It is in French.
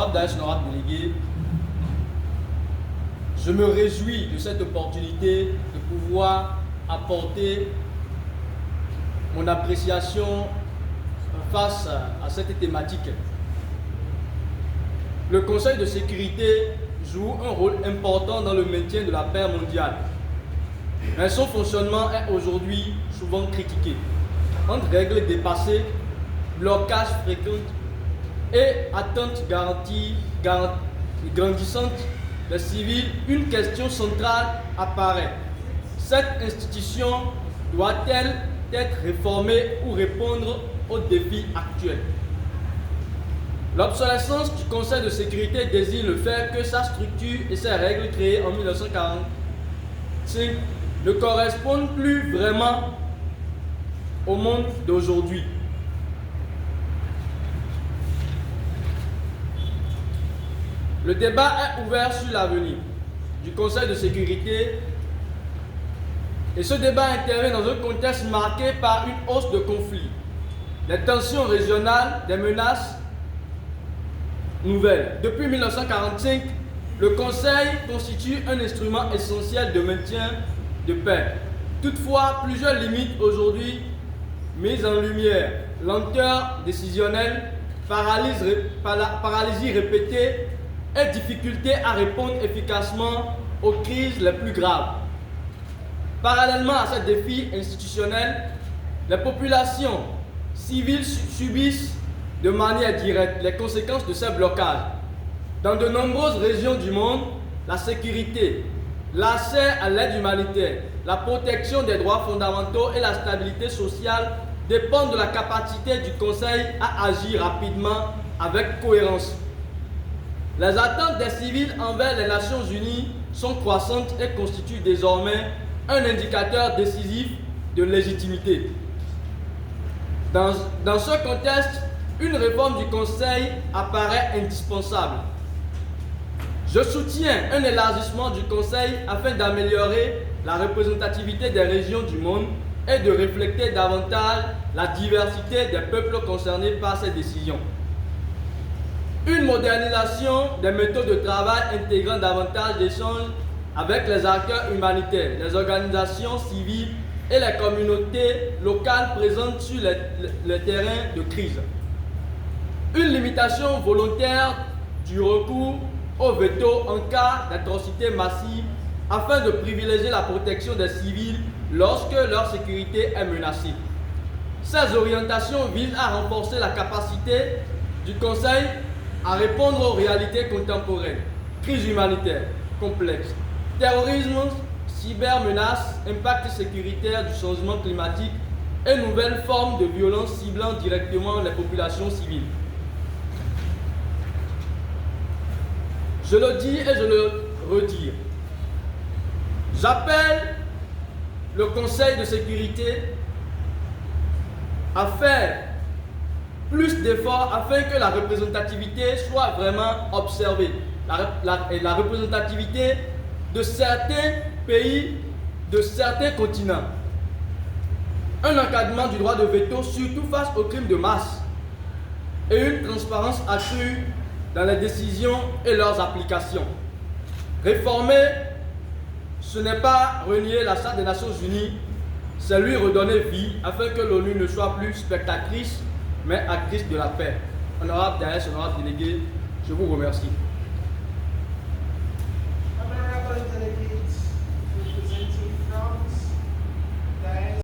honorable Daesh, honorable délégué, je me réjouis de cette opportunité de pouvoir apporter mon appréciation face à cette thématique. Le Conseil de sécurité joue un rôle important dans le maintien de la paix mondiale. Mais son fonctionnement est aujourd'hui souvent critiqué. Entre règles dépassées, blocages fréquents et attentes grandissantes des civils, une question centrale apparaît. Cette institution doit-elle être réformée ou répondre aux défis actuels? L'obsolescence du Conseil de sécurité désigne le fait que sa structure et ses règles créées en 1945 ne correspondent plus vraiment au monde d'aujourd'hui. Le débat est ouvert sur l'avenir du Conseil de sécurité et ce débat intervient dans un contexte marqué par une hausse de conflits, des tensions régionales, des menaces nouvelles. Depuis 1945, le Conseil constitue un instrument essentiel de maintien de paix. Toutefois, plusieurs limites aujourd'hui mises en lumière: lenteur décisionnelle, paralysie répétée et difficulté à répondre efficacement aux crises les plus graves. Parallèlement à ces défis institutionnels, les populations civiles subissent de manière directe les conséquences de ces blocages. Dans de nombreuses régions du monde, la sécurité, l'accès à l'aide humanitaire, la protection des droits fondamentaux et la stabilité sociale dépendent de la capacité du Conseil à agir rapidement avec cohérence. Les attentes des civils envers les Nations Unies sont croissantes et constituent désormais un indicateur décisif de légitimité. Dans ce contexte, une réforme du Conseil apparaît indispensable. Je soutiens un élargissement du Conseil afin d'améliorer la représentativité des régions du monde et de refléter davantage la diversité des peuples concernés par ces décisions. Une modernisation des méthodes de travail intégrant davantage d'échanges avec les acteurs humanitaires, les organisations civiles et les communautés locales présentes sur les terrains de crise. Une limitation volontaire du recours au veto en cas d'atrocité massive afin de privilégier la protection des civils lorsque leur sécurité est menacée. Ces orientations visent à renforcer la capacité du Conseil à répondre aux réalités contemporaines, crise humanitaire complexe, terrorisme, cybermenaces, impact sécuritaire du changement climatique et nouvelles formes de violence ciblant directement les populations civiles. Je le dis et je le redis. J'appelle le Conseil de sécurité à faire plus d'efforts afin que la représentativité soit vraiment observée. La représentativité de certains pays, de certains continents. Un encadrement du droit de veto, surtout face aux crimes de masse. Et une transparence accrue dans les décisions et leurs applications. Réformer, ce n'est pas renier la Charte des Nations Unies, c'est lui redonner vie afin que l'ONU ne soit plus spectatrice, mais actrice de la paix. Honorable Daesh, honorable délégué, je vous remercie.